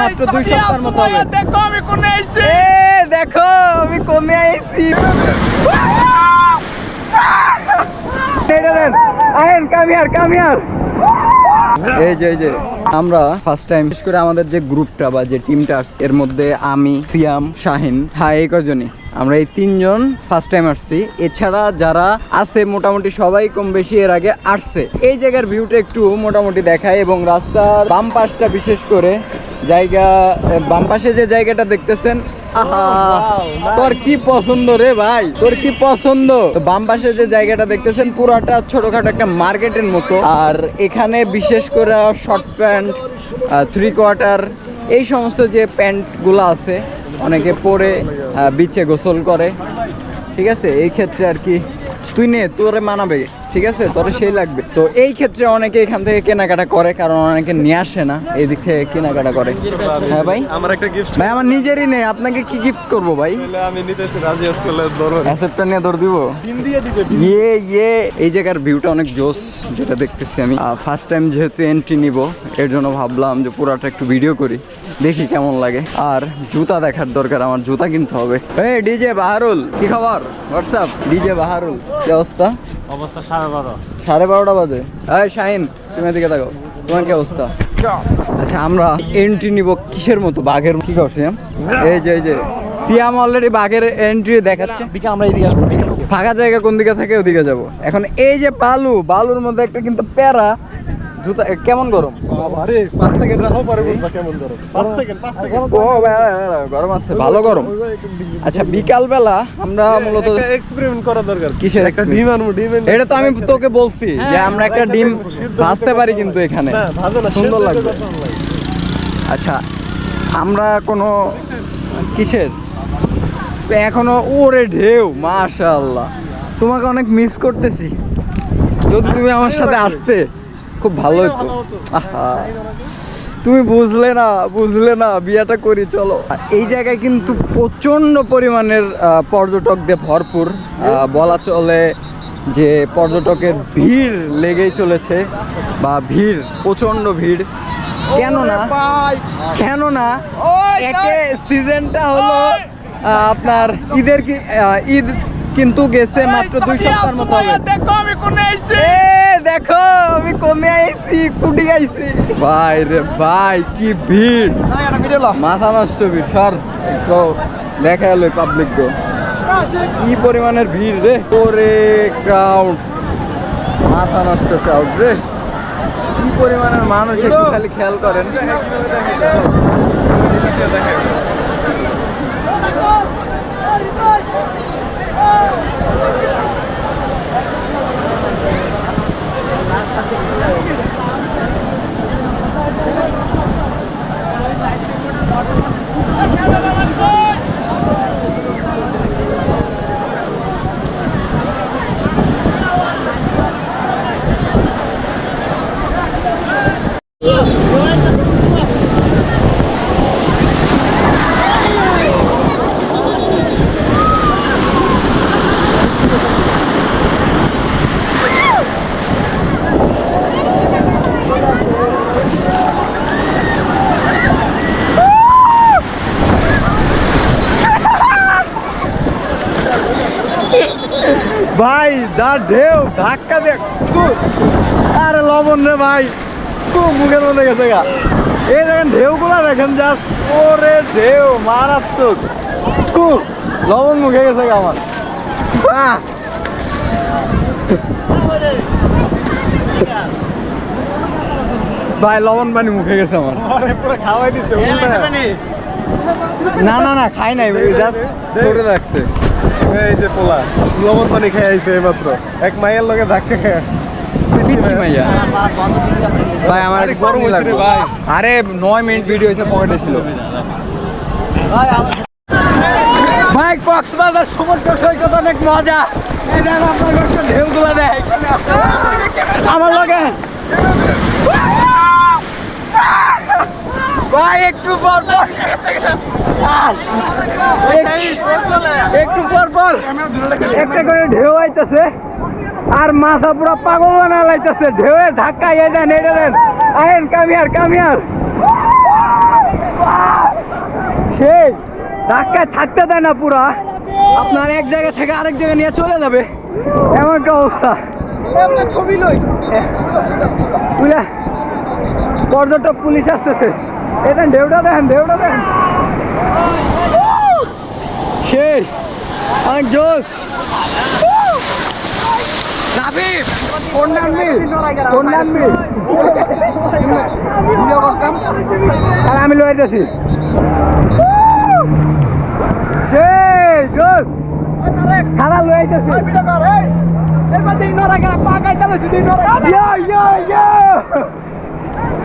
মাত্র 2 সপ্তাহের মতো হবে। দেখো আমি কোনে আইছি, দেখো আমি কমে আইছি। আয়েন কাম হিয়ার। এই যে আমরা ফার্স্ট টাইম, বিশেষ করে আমাদের যে গ্রুপটা বা যে টিমটা আসছে এর মধ্যে আমি, সিয়াম, শাহিন, এই কজনই আমরা এই 3 জন ফার্স্ট টাইম আসছি। এছাড়া যারা আছে মোটামুটি সবাই কম বেশি এর আগে আসছে। এই জায়গার ভিউটা একটু মোটামুটি দেখায় এবং রাস্তার বাম পাশটা বিশেষ করে জায়গা, বাম পাশে যে জায়গাটা দেখতেছেন, আহা তোর কি পছন্দ রে ভাই, তোর কি পছন্দ? তো বাম পাশে যে জায়গাটা দেখতেছেন পুরাটা ছোটখাটো একটা মার্কেটের মতো। আর এখানে বিশেষ করে শর্ট প্যান্ট, 3 কোয়ার্টার, এই সমস্ত যে প্যান্টগুলো আছে অনেকে পরে বিচে গোসল করে। ঠিক আছে, এই ক্ষেত্রে আর কি তুই নে, তোরে মানাবে, ঠিক আছে, তোরে সেই লাগবে। তো এই ক্ষেত্রে অনেকে এখান থেকে কেনাকাটা করে, কারণ অনেকে নিয়ে আসে না, এই দিক থেকে কেনাকাটা করে। হ্যাঁ ভাই, আমার একটা গিফট ভাই আমার নিজেরই নেই, আপনাকে কি গিফট করবো ভাই? আমি নিতেছি, রাজি আসলে ধরুন অ্যাসেপ্টটা নিয়ে দৌড় দিব। পিন দিয়ে দিবে। এই জায়গার ভিউটা অনেক জোস, যেটা দেখতেছি আমি। ফার্স্ট টাইম যেহেতু এন্ট্রি নিব, এর জন্য ভাবলাম যে পুরাটা একটু ভিডিও করি, দেখি কেমন লাগে। আর জুতা দেখার দরকার, আমার জুতা কিনতে হবে। এই ডিজে বাহারুল, কি খবর? হোয়াটসঅ্যাপ ডিজে বাহারুল, কি অবস্থা? অবস্থা 12:30। 12:30 বাজে। এই শাহিন, তুমি এদিকে দেখো, তোমার কি অবস্থা? আচ্ছা, আমরা এন্ট্রি নিব কিসের মতো? বাঘের কি করছি? এই যে সিয়াম অলরেডি বাঘের এন্ট্রি দেখাচ্ছে। আমরা এদিকে আসবো, ফাঁকা জায়গা কোন দিকে থাকে ওদিকে যাব। এখন এই যে বালুর মধ্যে একটা কিন্তু প্যারা জুতা, কেমন গরম? আরে 5 সেকেন্ড রাখো, পরে বুঝবা কেমন গরম। 5 সেকেন্ড। ও গরম আছে, ভালো গরম। আচ্ছা, বিকাল বেলা আমরা মূলত একটা এক্সপেরিমেন্ট করা দরকার। কিসের একটা ডিম আনবো, ডিম। এটা তো আমি তোকে বলছি যে আমরা একটা ডিম ভাজতে পারি, কিন্তু এখানে না ভাজো না, সুন্দর লাগবে। আচ্ছা, আমরা কোনো কিসের এখনো, ওরে ঢেউ, মাশাআল্লাহ, তোমাকে অনেক মিস করতেছি। যদি তুমি আমার সাথে আসতে খুব ভালো হতো। আহা, তুমি বুঝলে না, বিয়েটা করি চলো। এই জায়গায় কিন্তু প্রচন্ড পরিমাণের পর্যটক দিয়ে ভরপুর, বলা চলে যে পর্যটকের ভিড় লেগেই চলেছে, বা প্রচন্ড ভিড়। কেননা একে সিজনটা হলো আপনার ঈদ কিন্তু গেছে মাত্র 2 সপ্তাহের মতো হবে। দেখো আমি কোনে আইছি, দেখো আমি কমে আইছি, কুটি আইছি। ভাই রে ভাই, কি ভিড়, মাথা নষ্ট ভিড়। সর তো দেখা এলো পাবলিক গো, কি পরিমাণের ভিড় রে, ওরে ক্রাউড, মাথা নষ্ট ক্রাউড রে, কি পরিমাণের মানুষ, একটু খালি খেয়াল করেন। ভাই যা ঢেউ, ধাক্কা দেখ, আরে লবণ রে ভাই, খুব মুখের মধ্যে গেছে গা। এই দেখেন ঢেউগুলা দেখেন, জাস্ট ওরে ঢেউ মারাত্মক, খুব লবণ মুখে গেছে গা আমার। ভাই লবণ পানি মুখে গেছে আমার। খাওয়াই দিচ্ছে। না খাই নাই, জাস্ট ধরে রাখছে। এই যে পোলা লবণ পানি খেয়ে আইছে এইমাত্র, এক মাইয়ের লগে ধাক্কা খেয়ে। পিচ্ছি মাইয়া ভাই, আমার গরম লাগবে ভাই। আরে 9 মিনিট ভিডিও হয়েছে, পকেটে ছিল ভাই। কক্সবাজার সমুদ্র সৈকত অনেক মজা, আপনার ঢেউগুলা দেয় আমার লগে ভাই। একটু পর একটা করে ঢেউ আইতেছে, আর মাথা পুরো পাগল বানা লাইতেছে, ঢেউয়ে ধাক্কা ইয়ে দেন, এটা দেন। আয়েন কামিয়ার ধাক্কায় থাকতে দেয় না পুরা, আপনার এক জায়গা থেকে আরেক জায়গায় নিয়ে চলে যাবে, এমন একটা অবস্থা। ছবি লই পর্যটক পুলিশ আসতেছে, এটা ঢেউটা দেখেন, ঢেউটা দেখেন, সেই অনেক জোশ। নাবিব কোন নামবি, কোন নামবি, আর আমি লইতেছি সেই জোশ, খারাপ লইতেছি।